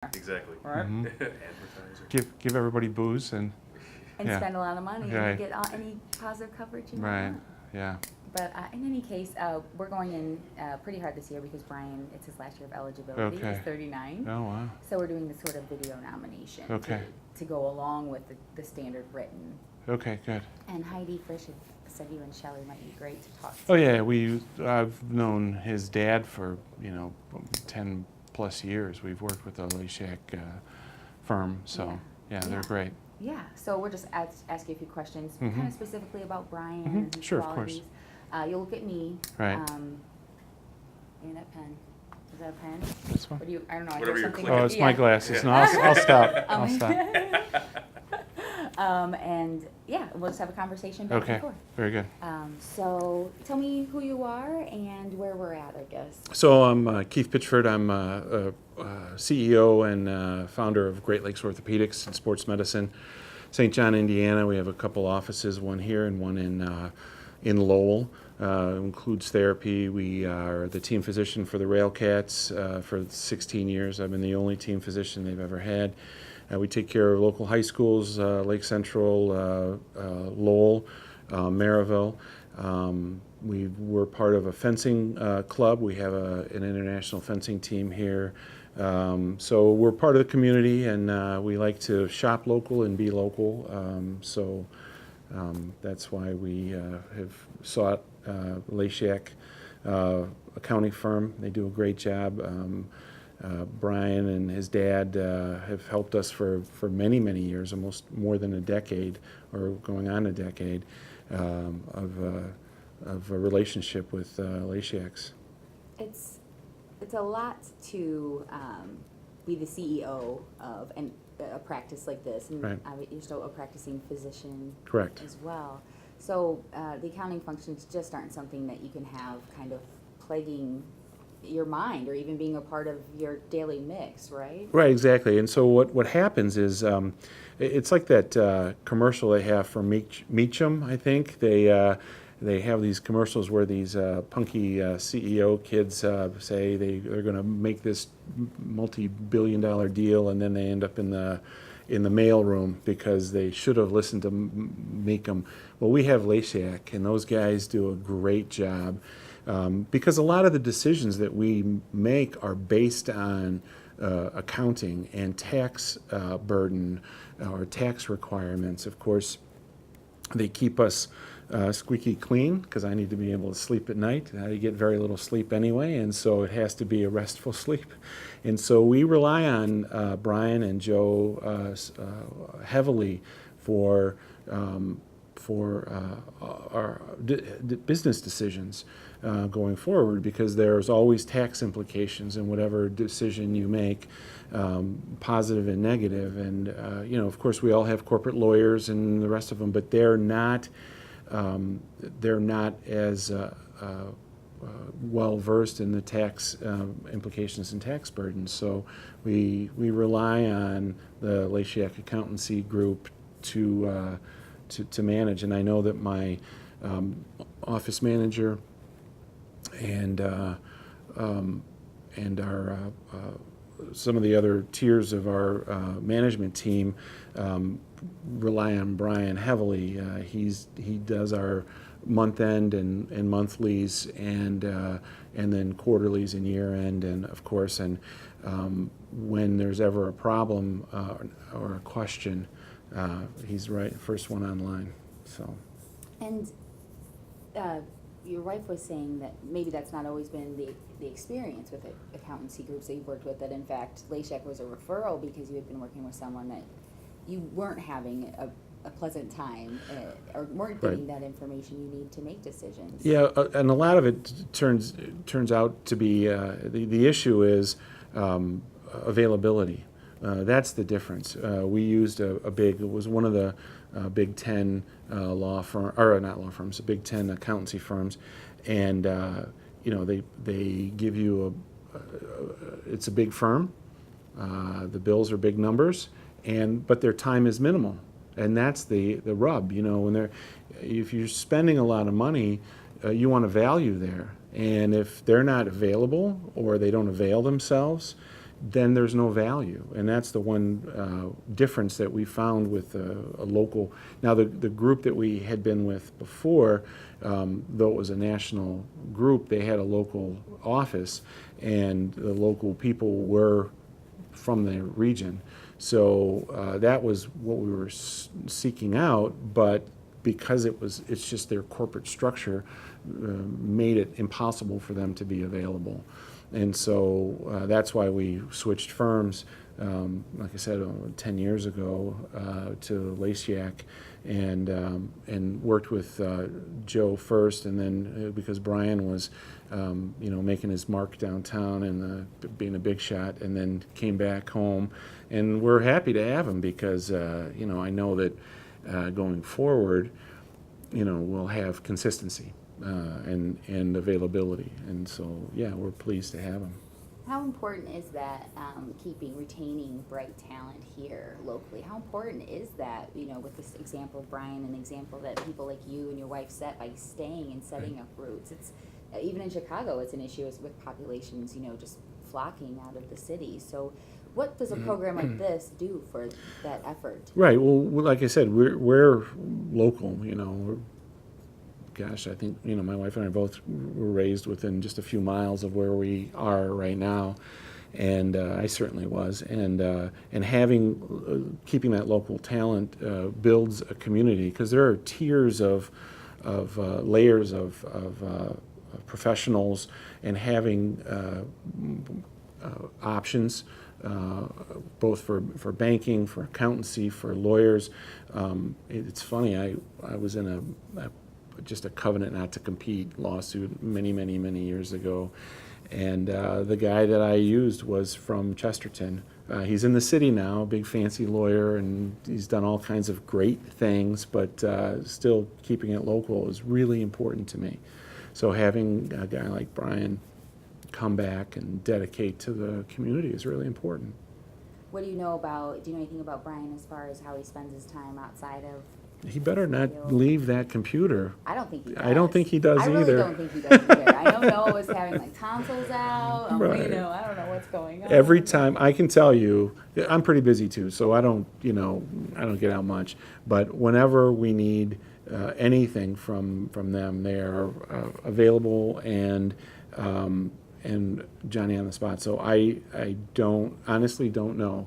Exactly. Right. Advertiser. Give everybody booze and yeah. spend a lot of money Right. and get any positive coverage you right, want. yeah. But in any case, we're going in pretty hard this year because Brian, it's his last year of eligibility. Okay. He's 39. Oh wow. So we're doing this sort of video nomination Okay. to go along with the standard written. Okay, good. And Heidi Frisch had said you and Shelley might be great to talk to. Oh yeah, I've known his dad for 10 plus years. We've worked with the Leshak firm, so yeah, they're Yeah. great. Yeah, so we'll just ask you a few questions, Mhm. kind of specifically about Brian Mhm. and his Sure, of course. qualities. You'll look at me. Right. Give me that pen. Is that a pen? This one? Or do you? I don't know. I Whatever heard you're something. clicking. Oh, it's yeah. my glasses. Yeah. No, I'll stop. I'll stop. And yeah, we'll just have a conversation back Okay, and forth. very good. So tell me who you are and where we're at, I guess. So I'm Keith Pitchford. I'm CEO and founder of Great Lakes Orthopedics and Sports Medicine, St. John, Indiana. We have a couple offices, one here and one in Lowell. Includes therapy. We are the team physician for the Railcats for 16 years. I've been the only team physician they've ever had. We take care of local high schools, Lake Central, Lowell, Maryville. We're part of a fencing club. We have an international fencing team here. So we're part of the community, and we like to shop local and be local. That's why we have sought Leshak accounting firm. They do a great job. Brian and his dad have helped us for many, many years, almost more than a decade, or going on a decade, of a relationship with Leshak's. It's a lot to be the CEO of a practice like this, and Right. You're still a practicing physician Correct. as well. So the accounting functions just aren't something that you can have kind of plaguing your mind or even being a part of your daily mix, right? Right, exactly. And so what happens is it's like that commercial they have for Meacham, I think. They have these commercials where these punky CEO kids say they're going to make this multi-billion-dollar deal, and then they end up in the mail room because they should have listened to Meacham. Well, we have Leshak, and those guys do a great job because a lot of the decisions that we make are based on accounting and tax burden or tax requirements. Of course, they keep us squeaky clean because I need to be able to sleep at night. I get very little sleep anyway, and so it has to be a restful sleep. And so we rely on Brian and Joe heavily for our business decisions going forward, because there's always tax implications in whatever decision you make, positive and negative. And of course, we all have corporate lawyers and the rest of them, but they're not as well versed in the tax implications and tax burdens. So we rely on the Leshak Accountancy Group to manage. And I know that my office manager and our some of the other tiers of our management team rely on Brian heavily. He does our month end and monthlies and then quarterlies and year end, and of course, and when there's ever a problem or a question, he's right first one online. So. And your wife was saying that maybe that's not always been the experience with the accountancy groups that you've worked with, that in fact Leshak was a referral because you had been working with someone that you weren't having a pleasant time or weren't getting that information you need to make decisions. Yeah, and a lot of it turns out to be the issue is availability. That's the difference. We used it was one of the Big Ten law firm, or not law firms, the Big Ten accountancy firms, and they give you it's a big firm. The bills are big numbers, but their time is minimal, and that's the rub. If you're spending a lot of money, you want a value there, and if they're not available or they don't avail themselves, then there's no value. And that's the one difference that we found with a local. Now, the group that we had been with before, though it was a national group, they had a local office, and the local people were from the region. So that was what we were seeking out, but because it's just their corporate structure made it impossible for them to be available. And so that's why we switched firms, like I said, 10 years ago to Lasiak, and worked with Joe first, and then because Brian was, making his mark downtown and being a big shot, and then came back home, and we're happy to have him because I know that going forward, we'll have consistency and availability, and so yeah, we're pleased to have him. How important is that, retaining bright talent here locally? How important is that, with this example of Brian, an example that people like you and your wife set by staying and setting up roots? It's even in Chicago, it's an issue with populations, just flocking out of the city. So what does a program like this do for that effort? Right. Well, like I said, we're local. I think my wife and I both were raised within just a few miles of where we are right now, and I certainly was. And keeping that local talent builds a community, because there are tiers of layers of professionals, and having options. Both for banking, for accountancy, for lawyers. It's funny, I was in just a covenant not to compete lawsuit many years ago, and the guy that I used was from Chesterton. He's in the city now, big fancy lawyer, and he's done all kinds of great things, but still keeping it local is really important to me. So having a guy like Brian come back and dedicate to the community is really important. Do you know anything about Brian as far as how he spends his time outside of? He better not leave that computer. I don't think he does. I don't think he does either. I really don't think he does either. I know Noah was having tonsils out. Right. I don't know what's going on. Every time, I can tell you, I'm pretty busy too, so I don't get out much. But whenever we need anything from them, they are available and Johnny on the spot. So I honestly don't know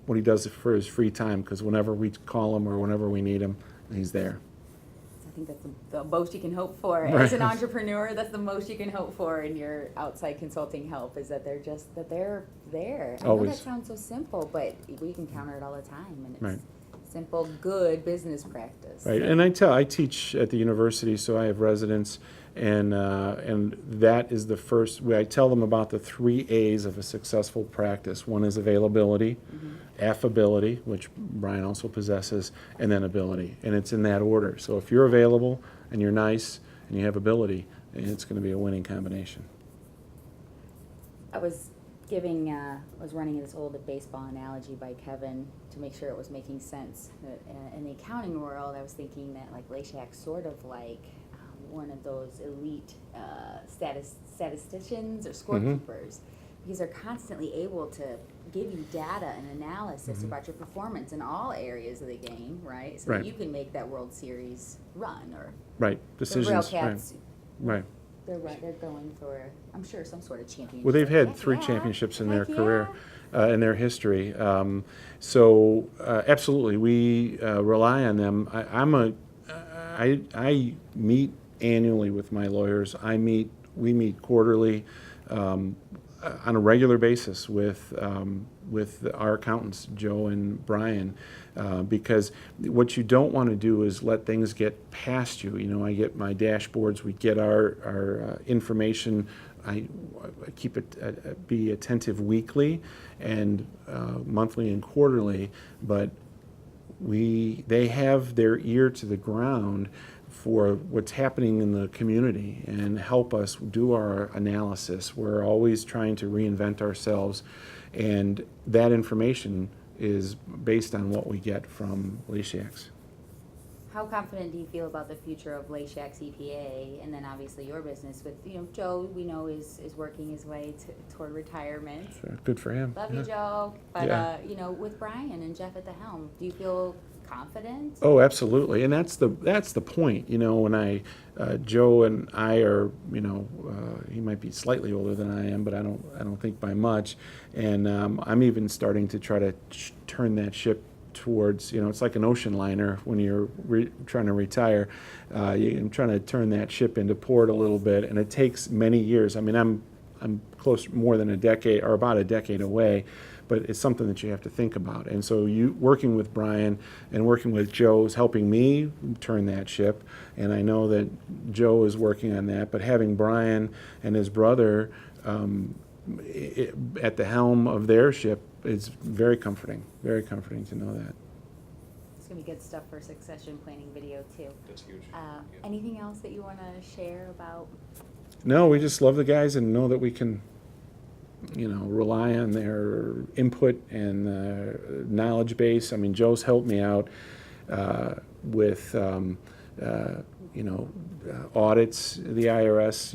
what he does for his free time, because whenever we call him or whenever we need him, he's there. I think that's the most you can hope for. Right. As an entrepreneur, that's the most you can hope for in your outside consulting help, is that they're there. I Always. know that sounds so simple, but we can counter it all the time, and it's Right. simple, good business practice. Right, and I teach at the university, so I have residents, and that is the first way I tell them about the 3 A's of a successful practice. One is availability, affability, which Brian also possesses, and then ability, and it's in that order. So if you're available and you're nice and you have ability, it's going to be a winning combination. I was running this old baseball analogy by Kevin to make sure it was making sense. In the accounting world, I was thinking that Lasiak's sort of like one of those elite statisticians or scorekeepers, because they're constantly able to give you data and analysis about your performance in all areas of the game, right? So that you can make that World Series run, or right, decisions. The Railcats. Right. They're going for, I'm sure, some sort of championship. Well, they've had Heck 3 yeah. championships in their Heck career, yeah. in their history. So absolutely, we rely on them. I meet annually with my lawyers. We meet quarterly, on a regular basis with our accountants, Joe and Brian, because what you don't want to do is let things get past you. I get my dashboards, we get our information. I keep it be attentive weekly and monthly and quarterly, but they have their ear to the ground for what's happening in the community and help us do our analysis. We're always trying to reinvent ourselves, and that information is based on what we get from Lasiak's. How confident do you feel about the future of Lashak CPA, and then obviously your business with, Joe, we know is working his way toward retirement. So good for him. Love Yeah. you, Joe. But, Yeah. With Brian and Jeff at the helm, do you feel confident? Oh, absolutely, and that's the point. When Joe and I are, he might be slightly older than I am, but I don't think by much, and I'm even starting to try to turn that ship towards, it's like an ocean liner when you're trying to retire. I'm trying to turn that ship into port a little bit, and it takes many years. I mean, I'm close more than a decade or about a decade away, but it's something that you have to think about. And so you working with Brian and working with Joe is helping me turn that ship, and I know that Joe is working on that, but having Brian and his brother at the helm of their ship is very comforting to know that. It's gonna be good stuff for succession planning video too. That's huge. Anything else that you wanna share about? No, we just love the guys and know that we can, rely on their input and knowledge base. I mean, Joe's helped me out with, audits, the IRS,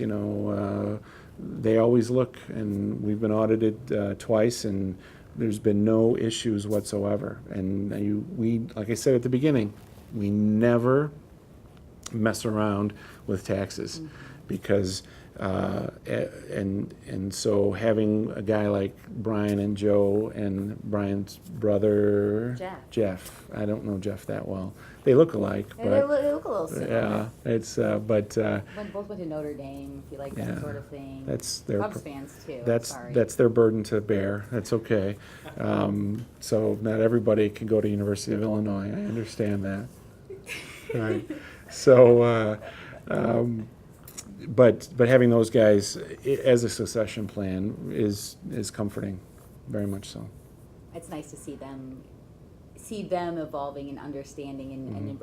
they always look, and we've been audited twice, and there's been no issues whatsoever. And we, like I said at the beginning, we never mess around with taxes. because and so having a guy like Brian and Joe and Brian's brother Jeff, I don't know Jeff that well. They look alike, They but look a little similar. yeah, it's but Both went to Notre Dame, if you like that yeah, sort of thing. that's their Cubs fans too. that's sorry. that's their burden to bear. That's okay. So not everybody can go to University of Illinois. I understand that. Right. So, but having those guys as a succession plan is comforting, very much so. It's nice to see them evolving and understanding and